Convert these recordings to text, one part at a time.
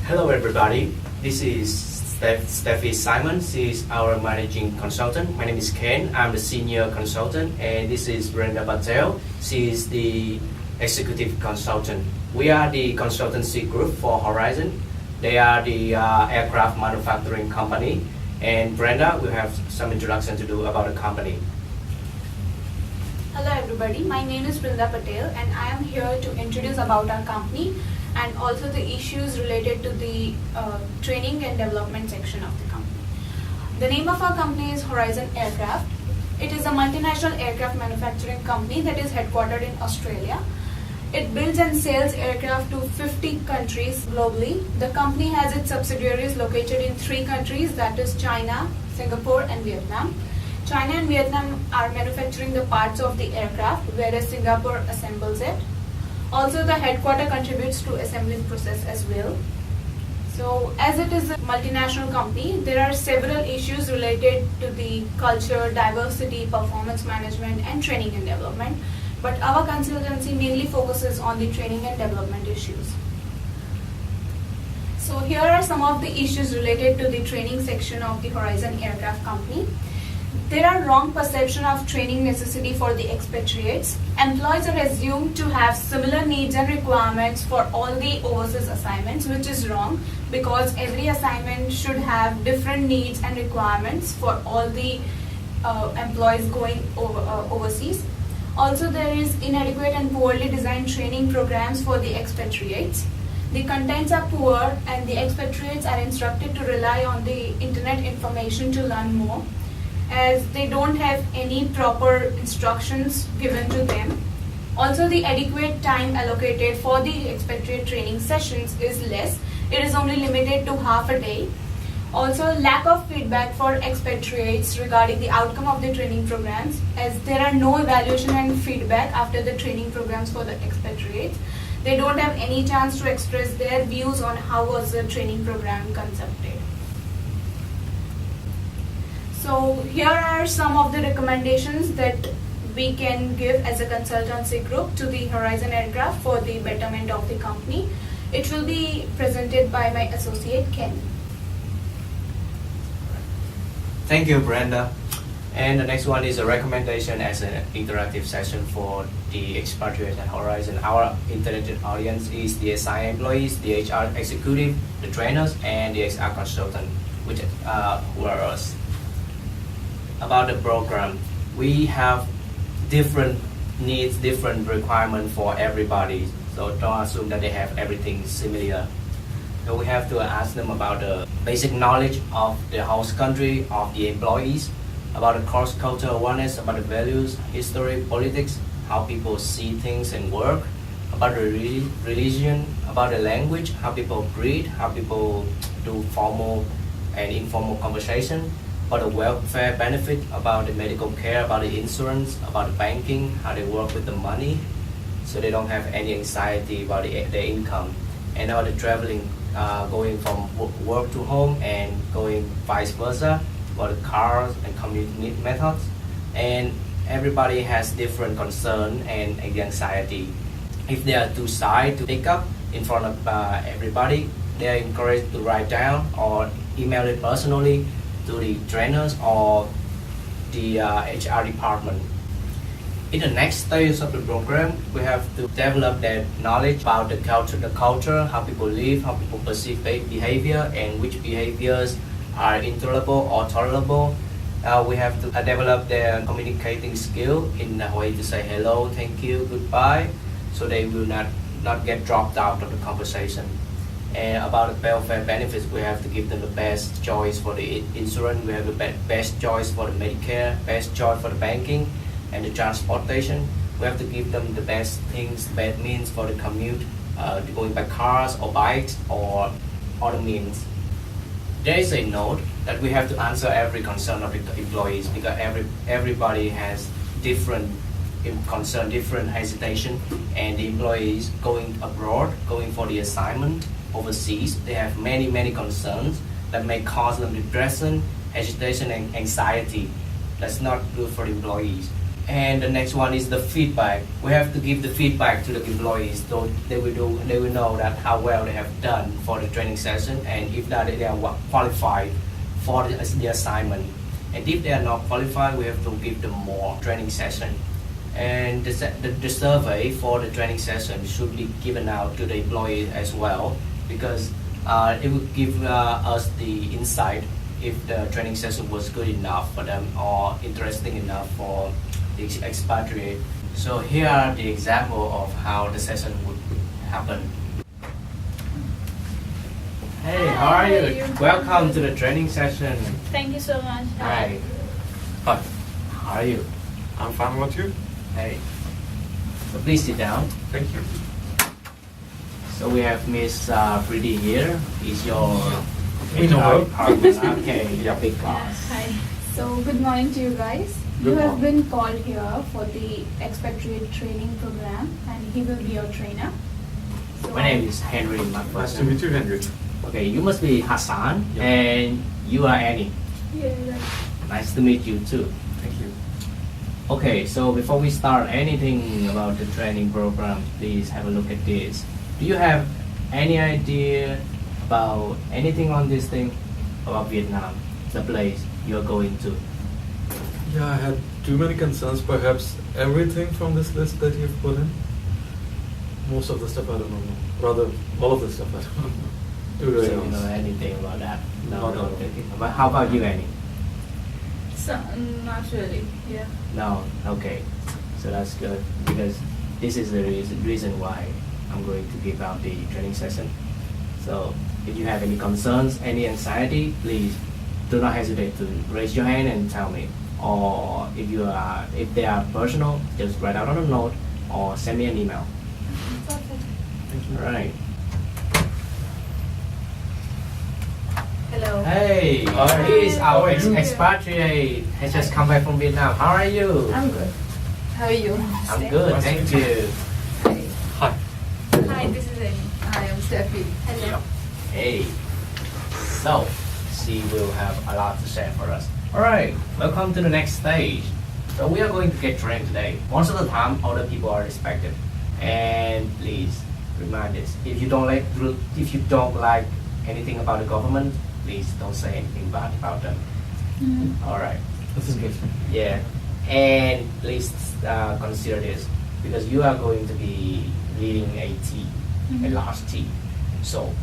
Hello everybody, this is Steffi Simon. She is our managing consultant. My name is Ken, I'm the senior consultant, and this is Brenda Patel. She is the executive consultant. We are the consultancy group for Horizon. They are the aircraft manufacturing company, and Brenda will have some introduction to do about the company. Hello everybody, my name is Brenda Patel and I am here to introduce about our company and also the issues related to the training and development section of the company. The name of our company is Horizon Aircraft. It is a multinational aircraft manufacturing company that is headquartered in Australia. It builds and sells aircraft to 50 countries globally. The company has its subsidiaries located in 3 countries, that is China, Singapore and Vietnam. China and Vietnam are manufacturing the parts of the aircraft, whereas Singapore assembles it. Also, the headquarter contributes to assembly process as well. So, as it is a multinational company, there are several issues related to the culture, diversity, performance management, and training and development. But our consultancy mainly focuses on the training and development issues. So, here are some of the issues related to the training section of the Horizon Aircraft Company. There are wrong perception of training necessity for the expatriates. Employees are assumed to have similar needs and requirements for all the overseas assignments, which is wrong because every assignment should have different needs and requirements for all the employees going overseas. Also, there is inadequate and poorly designed training programs for the expatriates. The contents are poor and the expatriates are instructed to rely on the internet information to learn more, as they don't have any proper instructions given to them. Also, the adequate time allocated for the expatriate training sessions is less. It is only limited to half a day. Also, lack of feedback for expatriates regarding the outcome of the training programs, as there are no evaluation and feedback after the training programs for the expatriates. They don't have any chance to express their views on how was the training program conducted. So here are some of the recommendations that we can give as a consultancy group to the Horizon Aircraft for the betterment of the company. It will be presented by my associate Ken. Thank you, Brenda. And the next one is a recommendation as an interactive session for the expatriate at Horizon. Our intended audience is the SI employees, the HR executive, the trainers, and the XR consultant, which who are us. About the program, we have different needs, different requirements for everybody. So don't assume that they have everything similar. So we have to ask them about the basic knowledge of the host country, of the employees, about the cross-cultural awareness, about the values, history, politics, how people see things and work, about the religion, about the language, how people greet, how people do formal and informal conversation, about the welfare benefit, about the medical care, about the insurance, about the banking, how they work with the money, so they don't have any anxiety about their income, and about the traveling, going from work to home and going vice versa, about the cars and commute methods. And everybody has different concern and anxiety. If they are too shy to take up in front of everybody, they are encouraged to write down or email it personally to the trainers or the HR department. In the next stage of the program, we have to develop that knowledge about the culture, how people live, how people perceive behavior, and which behaviors are intolerable or tolerable. We have to develop their communicating skill in a way to say hello, thank you, goodbye, so they will not get dropped out of the conversation. And about the welfare benefits, we have to give them the best choice for the insurance, we have the best choice for the Medicare, best choice for the banking and the transportation. We have to give them the best things, the best means for the commute, going by cars or bikes or other means. There is a note that we have to answer every concern of the employees, because everybody has different concern, different hesitation, and the employees going abroad, going for the assignment overseas, they have many concerns that may cause them depression, agitation, and anxiety. That's not good for the employees. And the next one is the feedback. We have to give the feedback to the employees so they will know that how well they have done for the training session, and if that they are qualified for the assignment. And if they are not qualified, we have to give them more training session. And the survey for the training session should be given out to the employees as well, because it will give us the insight if the training session was good enough for them or interesting enough for the expatriate. So here are the example of how the session would happen. Hey, how are you? Welcome to the training session. Thank you so much. Hi. Hi, How are you? I'm fine with you. Hey. So please sit down. Thank you. So we have Miss Pretty here. Is your We know her. Okay, Yeah. big boss. Hi. So good morning to you guys. You Good have morning. been called here for the expatriate training program, and he will be your trainer. So My name is Henry. My Nice first to name. meet you, Henry. Okay, you must be Hassan, Yeah. and you are Annie. Yeah. Nice to meet you too. Thank you. Okay, so before we start anything about the training program, please have a look at this. Do you have any idea about anything on this thing about Vietnam, the place you're going to? Yeah, I had too many concerns. Perhaps everything from this list that you've put in. Most of the stuff I don't know. Rather, all of the stuff I don't know. To be So very you know honest. anything about that? No, no. Okay. But how about you, Annie? So, not really. Yeah. No, okay. So that's good because this is the reason why I'm going to give out the training session. So if you have any concerns, any anxiety, please do not hesitate to raise your hand and tell me. Or if they are personal, just write out on a note or send me an email. Thank you. All right. Hello. Hey, Hi. here is How our are you? expatriate. Has just come back from Vietnam. How are you? I'm good. How are you? I'm good, Nice to thank meet you. Hi. Hi, this is Amy. Hi, I'm Steffi. Hello. Hey, so she will have a lot to share for us. All right, welcome to the next stage. So we are going to get trained today. Most of the time, other people are respected, and please remind this: if you don't like anything about the government, please don't say anything bad about them. All right. This is good. Yeah, and please consider this because you are going to be leading a team, a large team. So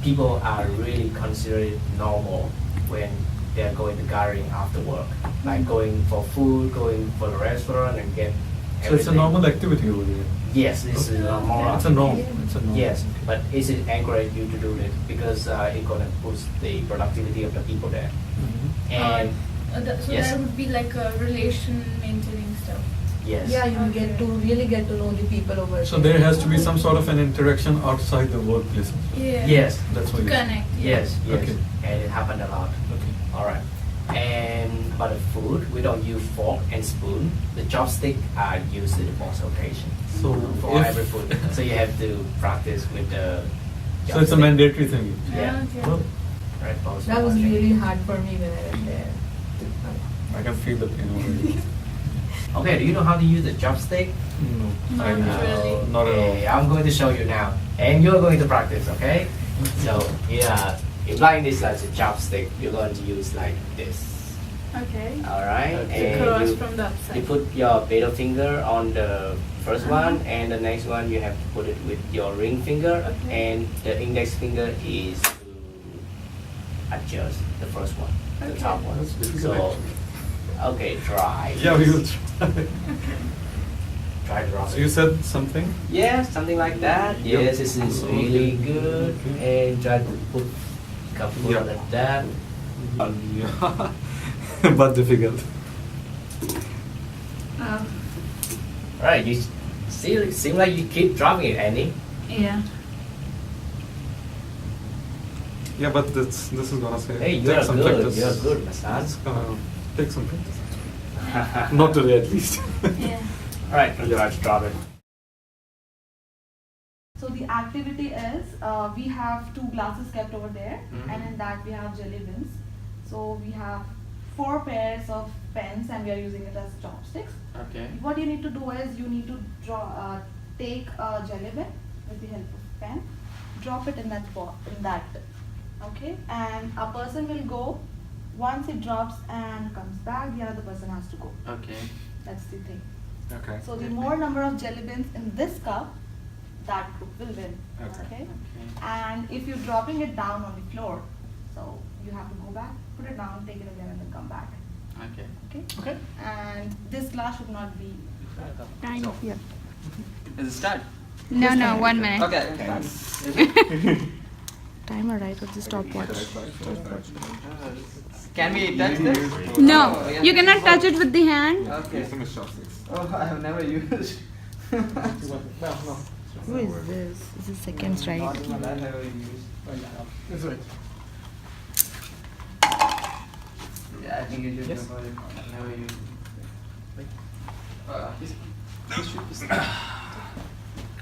people are really considered normal when they're going to gathering after work, like going for food, going for the restaurant, and get. So it's a everything. normal activity over here. Yes, this is normal. It's a norm. It's a norm. Yes, but it encourage you to do it because it's gonna boost the productivity of the people there. Mhm. And So Yes. that would be like a relation maintaining stuff. yes. Yeah, you get to really get to know the people over So there has to be some sort of an interaction outside the workplace. Yeah. Yes. That's what To you connect. Yes, yes, Okay. and it happened a lot. Okay. All right. And about the food, we don't use fork and spoon. The chopstick are used in most occasions So for if- every food. So you have to practice with the. So it's a chopstick. mandatory thing. Yeah. Okay. Well, Right. Both That was watching. really hard for me when I went there. I can feel the pain already. Okay. Do you know how to use the chopstick? No, Not I don't. really. Not at all. Okay, I'm going to show you now, and you're going to practice. Okay. So yeah, implying this as a chopstick, you're going to use like this. Okay. All right. Okay. And Cross you- from the You upside. put your middle finger on the first one, and the next one you have to put it with your ring finger, Okay. and the index finger is to adjust the first one, the Okay. top one. That's difficult, So, actually. okay, try. Yeah, we will try. Try to rock So it. you said something? Yeah, something like that. Yep. Yes, this is really good. Okay. And try to put couple Yep. like that. Yeah. But difficult. Right, you seem like you keep dropping it, Annie. Yeah. Yeah, but this is gonna say Hey, you take are some good. practice. You are good, Masan. It's gonna take some practice. Not today, at least. Yeah. All right, let's drop it. So the activity is we have two glasses kept over there, Mhm. and in that we have jelly beans. So we have 4 pairs of pens and we are using it as chopsticks. Okay. What you need to do is you need to take a jelly bean with the help of pen, drop it in that okay, and a person will go. Once it drops and comes back, the other person has to go. Okay. That's the thing. Okay. So the more number of jelly beans in this cup, that group will win. Okay. And if you're dropping it down on the floor, so you have to go back, put it down, take it again, and then come back. Okay. Okay. Okay. And this glass should not be. Kind of, yeah. Is it start? No, 1 minute. Okay. Timer, right? Or the stopwatch? Can we touch this? No, you cannot touch it with the hand. Okay. chopsticks. Oh, I have never used. Who is this? This is seconds, right? Not one I never used. That's right. Yeah, I think you should know about it. I never used.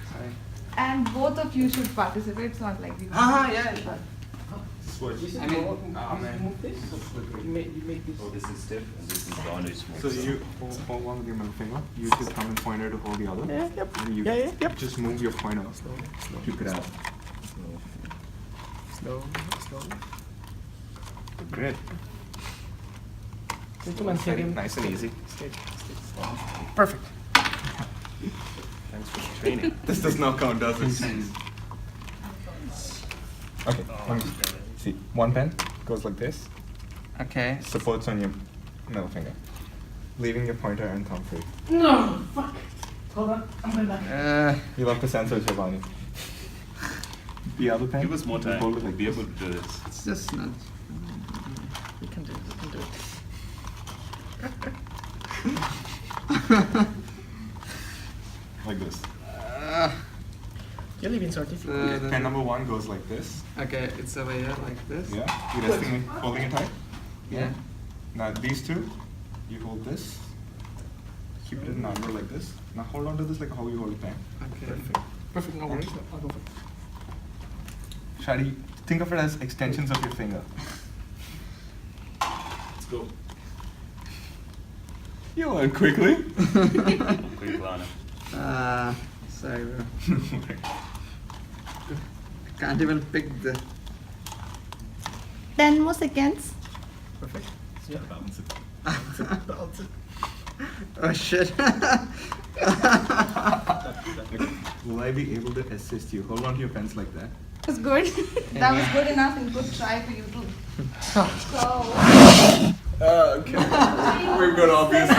Sorry. And both of you should participate. It's not like we. Yeah. Switch. I mean, oh man. Oh, this is stiff and this is boundary smooth. So you hold one with your middle finger, use your thumb and pointer to hold the other. And you just move your pointer to grab. Slow. Great. Nice and easy. Perfect. Thanks for the training. This does not count, does it? Okay, let me see. One pen goes like this, Okay. supports on your middle finger, leaving your pointer and thumb free. No, fuck. Hold on, I'm going back. You'll have to censor Giovanni. The other pen, Give us more you time. hold it We'll like be this. able to do this. It's just not. We can do it. Like this. You're leaving certificate. Pen number 1 goes like this. Okay, it's over here like this. Yeah, you're resting, holding it tight. Yeah. Now these two, you hold this. Keep it in an angle like this. Now hold on to this like how you hold a pen. Okay. Perfect. No worries. I'll go for it. Shadi, think of it as extensions of your finger. Let's go. You learn quickly. Quick Lana. Sorry, bro. I can't even pick the. 10 more seconds. Perfect. Yeah, balance it. Oh shit. Will I be able to assist you? Hold on to your pens like that. That's good. That was good enough and good try for you too. So. Okay. We've got obvious.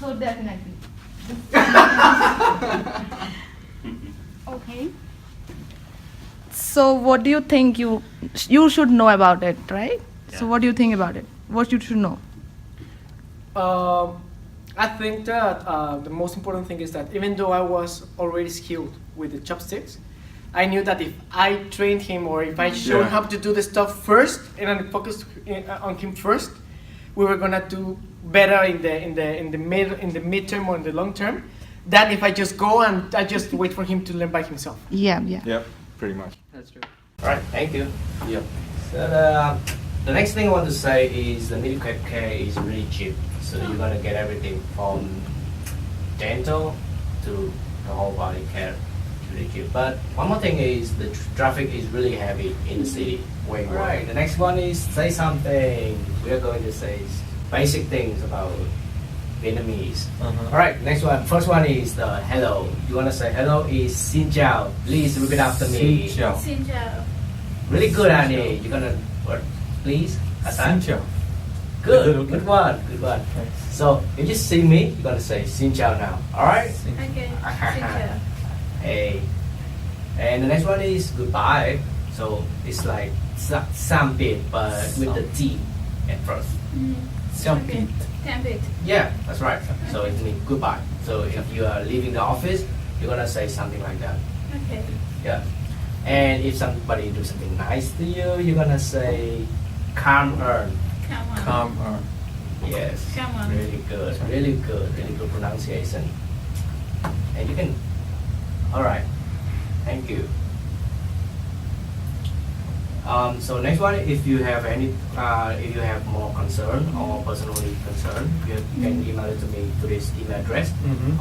So definitely. Okay. So what do you think you should know about it, right? So Yeah. what do you think about it? What you should know? I think that the most important thing is that even though I was already skilled with the chopsticks, I knew that if I trained him or if I showed Yeah. him how to do the stuff first and I focused on him first, we were gonna do better in the midterm or in the long term than if I just go and I just wait for him to learn by himself. Yeah. Yep, pretty much. That's true. Alright, thank you. Yep. So the next thing I want to say is the medical care is really cheap. So you're gonna get everything from dental to the whole body care. Really cheap. But one more thing is the traffic is really heavy in the city. Way more. Alright, the next one is say something. We are going to say basic things about Vietnamese. Alright, next one. First one is the hello. You wanna say hello is xin chào. Please repeat after me. Xin chào. Xin chào. Really good, Annie. You're gonna what? Please. Hassan. Xin chào. Good. Is it okay? Good one. Good one. So if you see me, you're gonna say xin chào now. All right. Okay. Xin chào. Hey. And the next one is goodbye. So it's like sambit, but with the T at first. Okay. Tempit. Yeah, that's right. So it means goodbye. So if you are leaving the office, you're gonna say something like that. Okay. Yeah. And if somebody do something nice to you, you're gonna say calm earn. Come on. Calm. Yes. Come on. Really good. Really good pronunciation. And you can. All right. Thank you. So next one, if you have more concern or personally concerned, you can email it to me to this email address,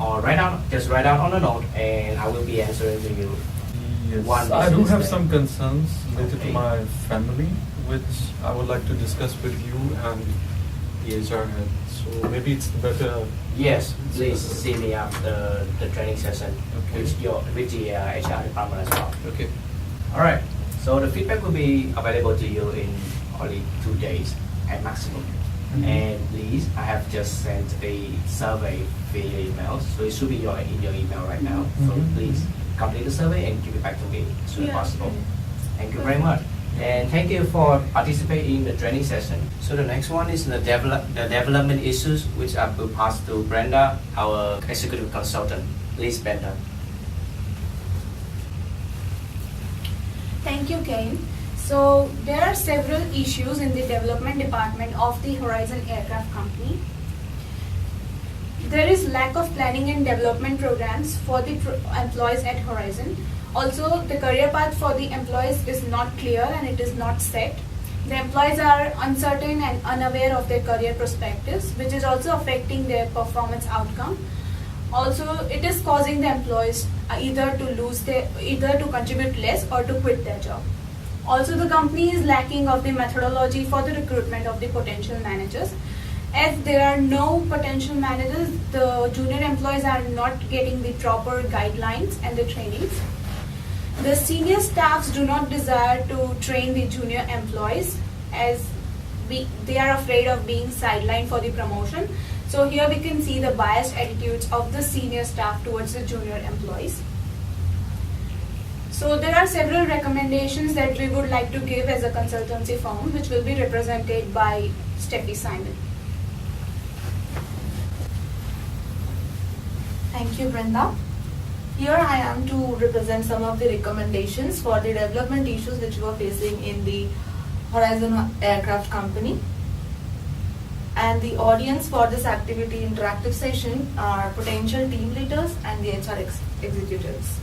or just write out on a note, and I will be answering to you. Yes, One I do is have that- some concerns related Okay. to my family, which I would like to discuss with you and the HR head. So maybe it's better. Yes, please see me after the training session Okay. with the HR department as well. Okay. All right. So the feedback will be available to you in only 2 days at maximum. And please, I have just sent a survey via email, so it should be in your email right now. So please complete the survey and give it back to me as soon as possible. Thank you very much. And thank you for participating in the training session. So the next one is the development issues, which I will pass to Brenda, our executive consultant. Please, Brenda. Thank you, Kane. So there are several issues in the development department of the Horizon Aircraft Company. There is lack of planning and development programs for the employees at Horizon. Also, the career path for the employees is not clear and it is not set. The employees are uncertain and unaware of their career perspectives, which is also affecting their performance outcome. Also, it is causing the employees either to contribute less or to quit their job. Also, the company is lacking of the methodology for the recruitment of the potential managers. As there are no potential managers, the junior employees are not getting the proper guidelines and the trainings. The senior staffs do not desire to train the junior employees as they are afraid of being sidelined for the promotion. So here we can see the biased attitudes of the senior staff towards the junior employees. So there are several recommendations that we would like to give as a consultancy firm, which will be represented by Steffi Simon. Thank you, Brenda. Here I am to represent some of the recommendations for the development issues which we are facing in the Horizon Aircraft Company. And the audience for this activity interactive session are potential team leaders and the HR executives.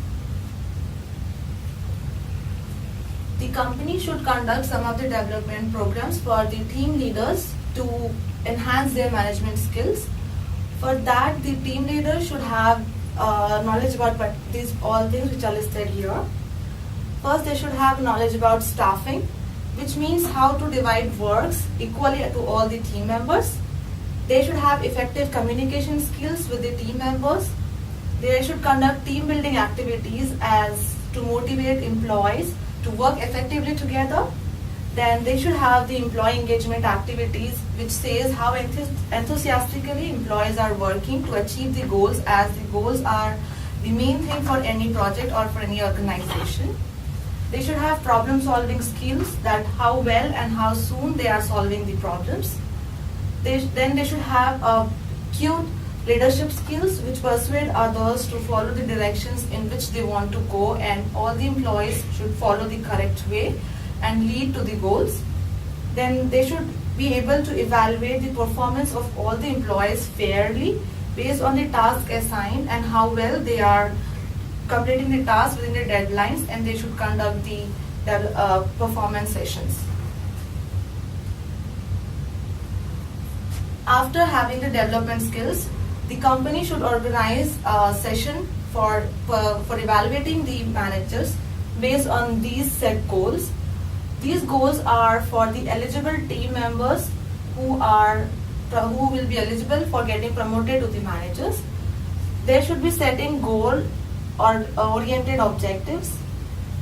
The company should conduct some of the development programs for the team leaders to enhance their management skills. For that, the team leaders should have knowledge about all things which are listed here. First, they should have knowledge about staffing, which means how to divide works equally to all the team members. They should have effective communication skills with the team members. They should conduct team building activities as to motivate employees to work effectively together. Then they should have the employee engagement activities, which says how enthusiastically employees are working to achieve the goals, as the goals are the main thing for any project or for any organization. They should have problem solving skills, that how well and how soon they are solving the problems. Then they should have cute leadership skills, which persuade others to follow the directions in which they want to go, and all the employees should follow the correct way and lead to the goals. Then they should be able to evaluate the performance of all the employees fairly based on the task assigned and how well they are completing the task within the deadlines, and they should conduct the performance sessions. After having the development skills, the company should organize a session for evaluating the managers based on these set goals. These goals are for the eligible team members who will be eligible for getting promoted to the managers. They should be setting goal or oriented objectives.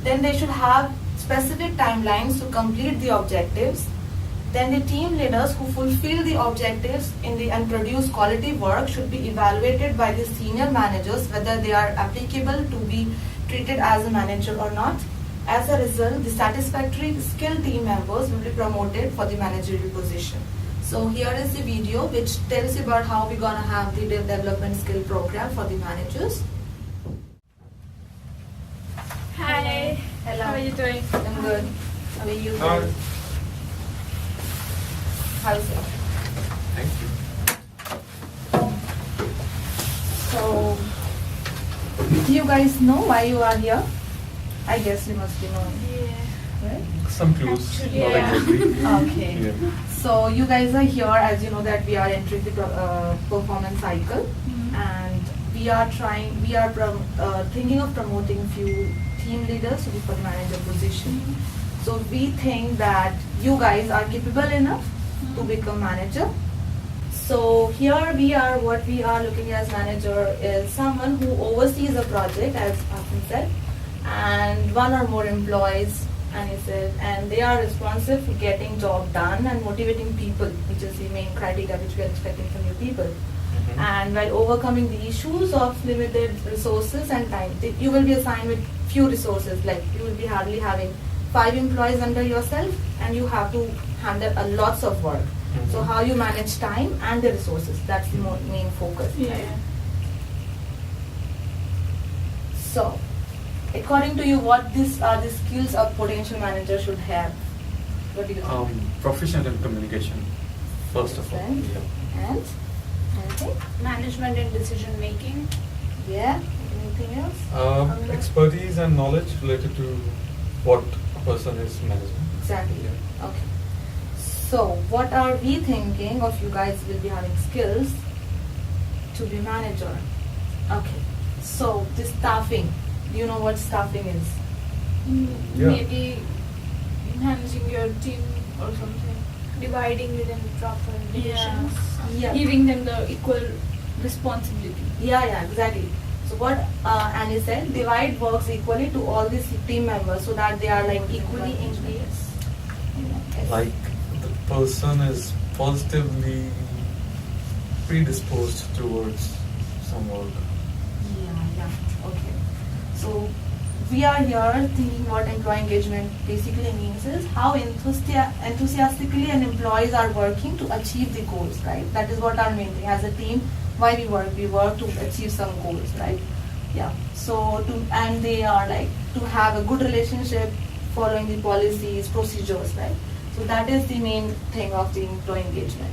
Then they should have specific timelines to complete the objectives. Then the team leaders who fulfill the objectives and produce quality work should be evaluated by the senior managers whether they are applicable to be treated as a manager or not. As a result, the satisfactory skilled team members will be promoted for the managerial position. So here is the video which tells you about how we're going to have the development skill program for the managers. Hi. Hello. How are you doing? I'm good. How are you? Hi. How's it? Thank you. So, do you guys know why you are here? I guess you must be knowing. Yeah. right? Some clues, Actually, not yeah. exactly. Okay. Yeah. So you guys are here, as you know that we are entering the performance cycle, and we are thinking of promoting few team leaders to the for the manager position. So we think that you guys are capable enough to become manager. So here we are, what we are looking as manager is someone who oversees a project, as Asim said, and one or more employees, and he said, and they are responsible for getting job done and motivating people, which is the main criteria which we are expecting from you people. And while overcoming the issues of limited resources and time, you will be assigned with few resources, like you will be hardly having 5 employees under yourself, and you have to handle a lots of work. So how you manage time and the resources, that's the main focus. Yeah. Right? So, according to you, what these are the skills a potential manager should have? What do you think? Proficient in communication, first of all. Right. Yeah. And anything? Management and decision making. Yeah. Anything else? Expertise and knowledge related to what a person is managing. Exactly. Yeah. Okay. So, what are we thinking of you guys will be having skills to be manager? Okay. So, the staffing. Do you know what staffing is? Yeah. Maybe managing your team or something, dividing it into proper divisions, Yeah. giving them the equal responsibility. Yeah, exactly. So what Annie said, divide works equally to all these team members so that they are like equally engaged. Yes. Like the person is positively predisposed towards some work. Yeah. Okay. So we are here thinking what employee engagement basically means is how enthusiastically and employees are working to achieve the goals, right? That is what our main thing. As a team, why we work to achieve some goals, right? Yeah. So and they are like to have a good relationship, following the policies, procedures, right? So that is the main thing of the employee engagement.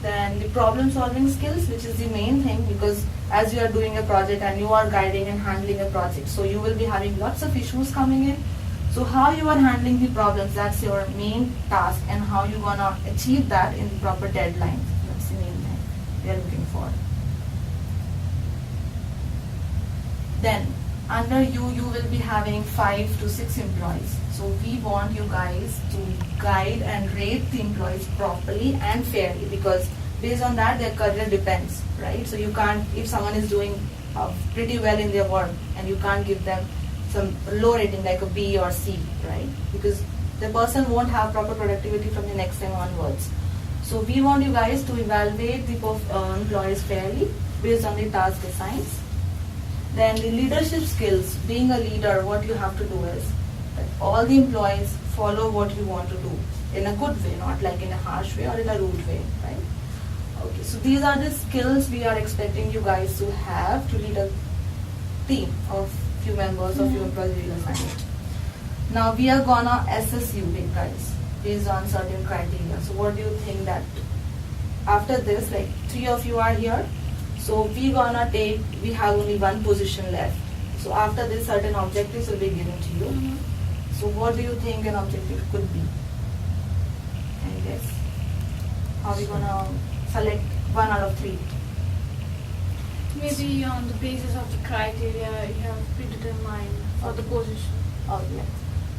Then the problem solving skills, which is the main thing, because as you are doing a project and you are guiding and handling a project, so you will be having lots of issues coming in. So how you are handling the problems, that's your main task, and how you gonna achieve that in the proper deadline. That's the main thing we are looking for. Then under you will be having 5 to 6 employees. So we want you guys to guide and rate the employees properly and fairly, because based on that their career depends, right? So you can't, if someone is doing pretty well in their work and you can't give them some low rating like a B or C, right? Because the person won't have proper productivity from the next time onwards. So we want you guys to evaluate the employees fairly based on the task assigned. Then the leadership skills, being a leader, what you have to do is that all the employees follow what you want to do in a good way, not like in a harsh way or in a rude way, right? Okay, so these are the skills we are expecting you guys to have to lead a team of few members of your employees assignment. Now we are gonna assess you guys based on certain criteria. So what do you think that after this, like 3 of you are here, so we have only 1 position left. So after this, certain objectives will be given to you. So what do you think an objective could be? Can you guess? How are we gonna select 1 out of 3? Maybe on the basis of the criteria you have predetermined for the position. Oh yeah.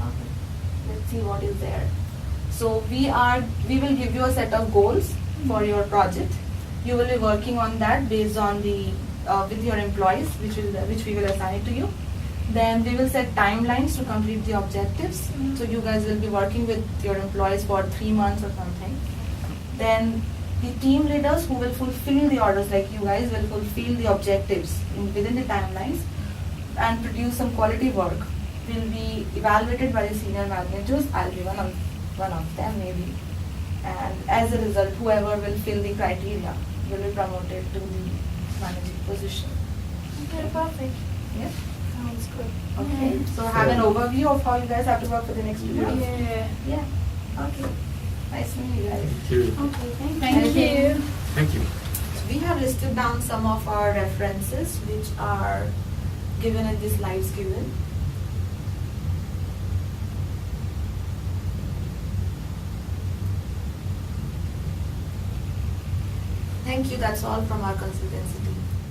Okay. Let's see what is there. So we will give you a set of goals for your project. You will be working on that based on the with your employees, which we will assign it to you. Then we will set timelines to complete the objectives. So you guys will be working with your employees for 3 months or something. Then the team leaders who will fulfill the orders, like you guys will fulfill the objectives within the timelines and produce some quality work, will be evaluated by the senior managers. I'll be one of them maybe. And as a result, whoever will fill the criteria will be promoted to the managing position. Okay, perfect. Yeah. Sounds good. Okay. So have an overview of how you guys have to work for the next period. Yeah. Yeah. Okay. Nice meeting you guys. Thank you. Okay, thank Thank you. you. Thank you. We have listed down some of our references which are given in the slides given. Thank you. That's all from our consultancy team.